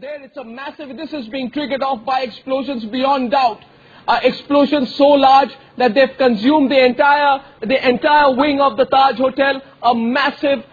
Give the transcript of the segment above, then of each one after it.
It's a massive, this is being triggered off by explosions beyond doubt. Explosions so large that they've consumed the entire wing of the Taj Hotel. A massive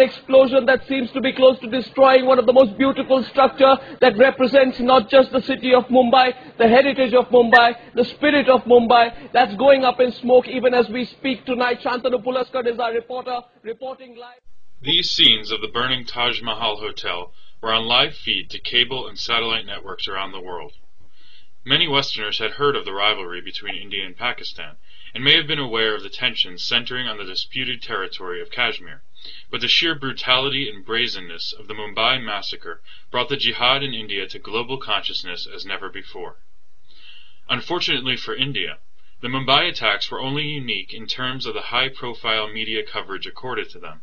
explosion that seems to be close to destroying one of the most beautiful structure that represents not just the city of Mumbai, the heritage of Mumbai, the spirit of Mumbai. That's going up in smoke even as we speak tonight. Shantanu Pulaskar is our reporter reporting live. These scenes of the burning Taj Mahal Hotel were on live feed to cable and satellite networks around the world. Many Westerners had heard of the rivalry between India and Pakistan, and may have been aware of the tensions centering on the disputed territory of Kashmir, but the sheer brutality and brazenness of the Mumbai massacre brought the jihad in India to global consciousness as never before. Unfortunately for India, the Mumbai attacks were only unique in terms of the high-profile media coverage accorded to them.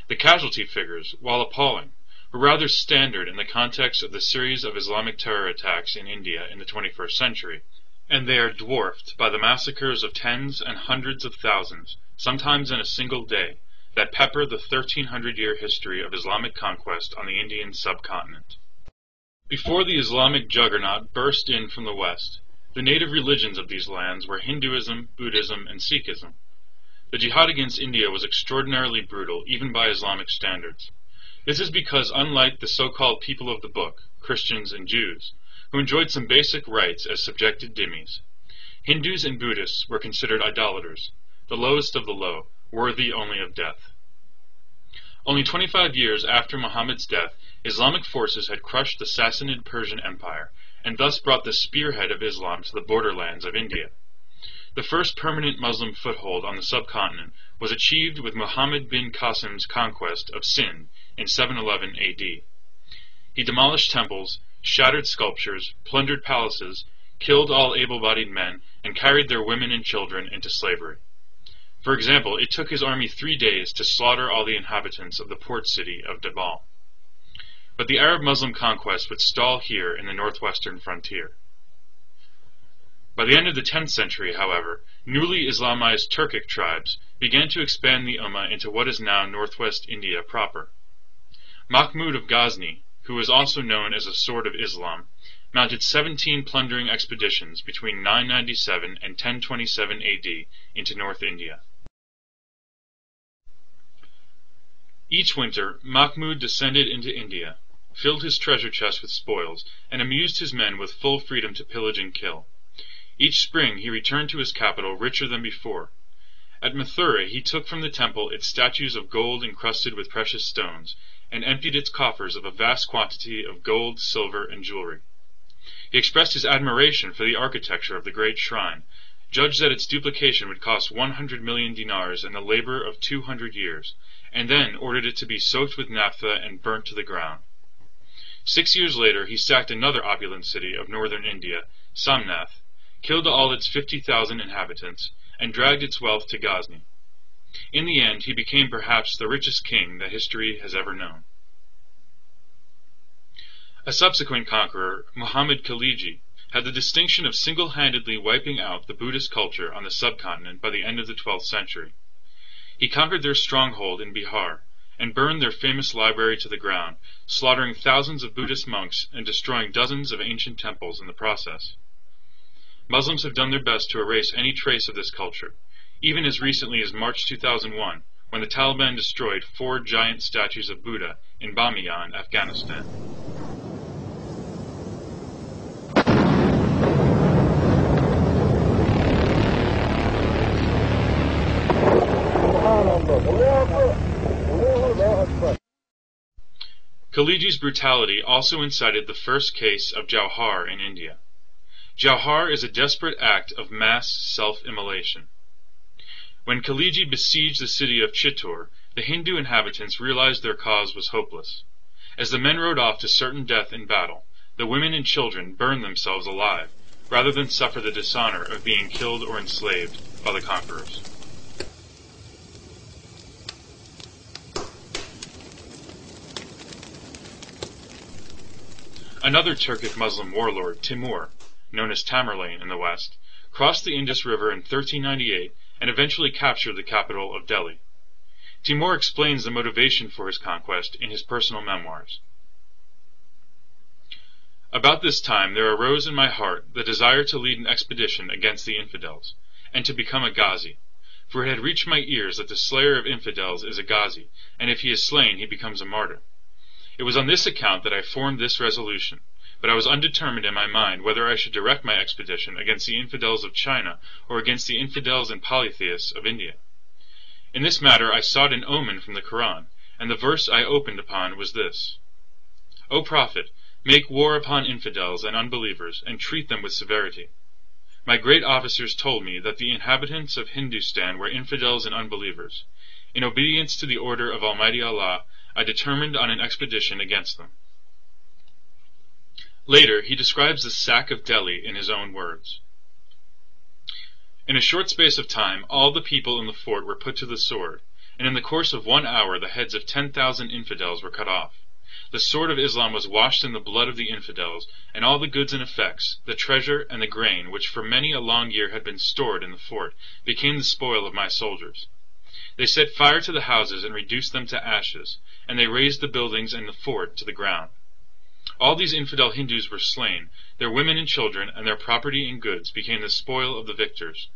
The casualty figures, while appalling, were rather standard in the context of the series of Islamic terror attacks in India in the 21st century, and they are dwarfed by the massacres of tens and hundreds of thousands, sometimes in a single day, that pepper the 1300-year history of Islamic conquest on the Indian subcontinent. Before the Islamic juggernaut burst in from the west, the native religions of these lands were Hinduism, Buddhism, and Sikhism. The jihad against India was extraordinarily brutal, even by Islamic standards. This is because, unlike the so-called people of the book, Christians and Jews, who enjoyed some basic rights as subjected dhimmis, Hindus and Buddhists were considered idolaters, the lowest of the low, worthy only of death. Only 25 years after Muhammad's death, Islamic forces had crushed the Sassanid Persian Empire, and thus brought the spearhead of Islam to the borderlands of India. The first permanent Muslim foothold on the subcontinent was achieved with Muhammad bin Qasim's conquest of Sind in 711 AD. He demolished temples, shattered sculptures, plundered palaces, killed all able-bodied men, and carried their women and children into slavery. For example, it took his army 3 days to slaughter all the inhabitants of the port city of Dabal. But the Arab-Muslim conquest would stall here in the northwestern frontier. By the end of the 10th century, however, newly Islamized Turkic tribes began to expand the Ummah into what is now northwest India proper. Mahmud of Ghazni, who was also known as a Sword of Islam, mounted 17 plundering expeditions between 997 and 1027 AD into North India. Each winter, Mahmud descended into India, filled his treasure chest with spoils, and amused his men with full freedom to pillage and kill. Each spring he returned to his capital richer than before. At Mathura he took from the temple its statues of gold encrusted with precious stones, and emptied its coffers of a vast quantity of gold, silver, and jewelry. He expressed his admiration for the architecture of the great shrine, judged that its duplication would cost 100 million dinars and the labor of 200 years, and then ordered it to be soaked with naphtha and burnt to the ground. 6 years later he sacked another opulent city of northern India, Somnath, killed all its 50,000 inhabitants, and dragged its wealth to Ghazni. In the end, he became perhaps the richest king that history has ever known. A subsequent conqueror, Muhammad Khaliji, had the distinction of single-handedly wiping out the Buddhist culture on the subcontinent by the end of the 12th century. He conquered their stronghold in Bihar, and burned their famous library to the ground, slaughtering thousands of Buddhist monks and destroying dozens of ancient temples in the process. Muslims have done their best to erase any trace of this culture, even as recently as March 2001, when the Taliban destroyed 4 giant statues of Buddha in Bamiyan, Afghanistan. Khaliji's brutality also incited the first case of Jauhar in India. Jauhar is a desperate act of mass self-immolation. When Khaliji besieged the city of Chittor, the Hindu inhabitants realized their cause was hopeless. As the men rode off to certain death in battle, the women and children burned themselves alive, rather than suffer the dishonor of being killed or enslaved by the conquerors. Another Turkic Muslim warlord, Timur, known as Tamerlane in the West, crossed the Indus River in 1398 and eventually captured the capital of Delhi. Timur explains the motivation for his conquest in his personal memoirs. About this time there arose in my heart the desire to lead an expedition against the infidels, and to become a Ghazi, for it had reached my ears that the slayer of infidels is a Ghazi, and if he is slain he becomes a martyr. It was on this account that I formed this resolution, but I was undetermined in my mind whether I should direct my expedition against the infidels of China or against the infidels and polytheists of India. In this matter I sought an omen from the Quran, and the verse I opened upon was this: O Prophet, make war upon infidels and unbelievers, and treat them with severity. My great officers told me that the inhabitants of Hindustan were infidels and unbelievers. In obedience to the order of Almighty Allah, I determined on an expedition against them. Later, he describes the sack of Delhi in his own words. In a short space of time, all the people in the fort were put to the sword, and in the course of 1 hour the heads of 10,000 infidels were cut off. The sword of Islam was washed in the blood of the infidels, and all the goods and effects, the treasure and the grain, which for many a long year had been stored in the fort, became the spoil of my soldiers. They set fire to the houses and reduced them to ashes, and they razed the buildings and the fort to the ground. All these infidel Hindus were slain, their women and children, and their property and goods became the spoil of the victors.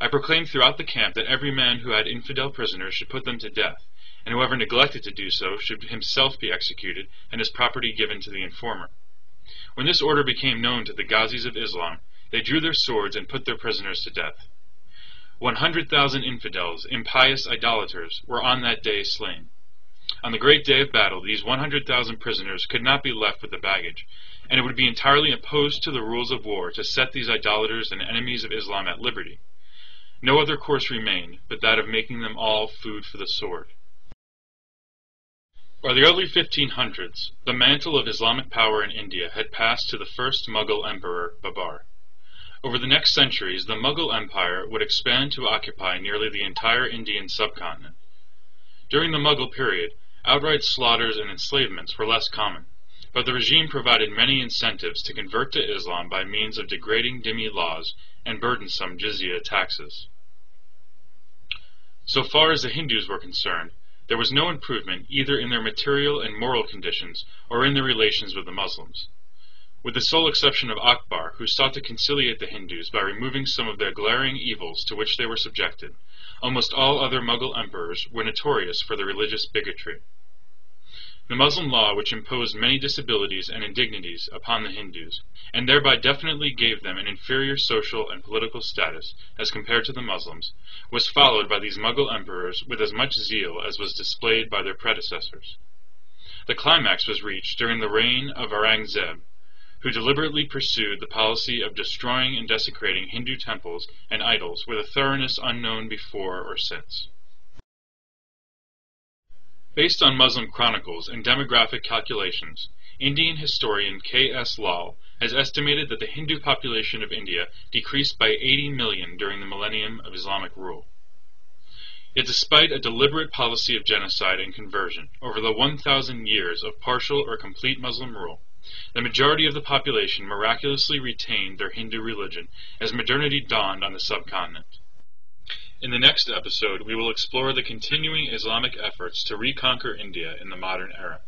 I proclaimed throughout the camp that every man who had infidel prisoners should put them to death, and whoever neglected to do so should himself be executed, and his property given to the informer. When this order became known to the Ghazis of Islam, they drew their swords and put their prisoners to death. 100,000 infidels, impious idolaters, were on that day slain. On the great day of battle, these 100,000 prisoners could not be left with the baggage, and it would be entirely opposed to the rules of war to set these idolaters and enemies of Islam at liberty. No other course remained but that of making them all food for the sword. By the early 1500s, the mantle of Islamic power in India had passed to the first Mughal emperor, Babar. Over the next centuries, the Mughal Empire would expand to occupy nearly the entire Indian subcontinent. During the Mughal period, outright slaughters and enslavements were less common, but the regime provided many incentives to convert to Islam by means of degrading dhimmi laws and burdensome jizya taxes. So far as the Hindus were concerned, there was no improvement either in their material and moral conditions or in their relations with the Muslims. With the sole exception of Akbar, who sought to conciliate the Hindus by removing some of their glaring evils to which they were subjected, almost all other Mughal emperors were notorious for their religious bigotry. The Muslim law, which imposed many disabilities and indignities upon the Hindus, and thereby definitely gave them an inferior social and political status as compared to the Muslims, was followed by these Mughal emperors with as much zeal as was displayed by their predecessors. The climax was reached during the reign of Aurangzeb, who deliberately pursued the policy of destroying and desecrating Hindu temples and idols with a thoroughness unknown before or since. Based on Muslim chronicles and demographic calculations, Indian historian K.S. Lal has estimated that the Hindu population of India decreased by 80 million during the millennium of Islamic rule. Yet despite a deliberate policy of genocide and conversion over the 1,000 years of partial or complete Muslim rule, the majority of the population miraculously retained their Hindu religion as modernity dawned on the subcontinent. In the next episode, we will explore the continuing Islamic efforts to reconquer India in the modern era.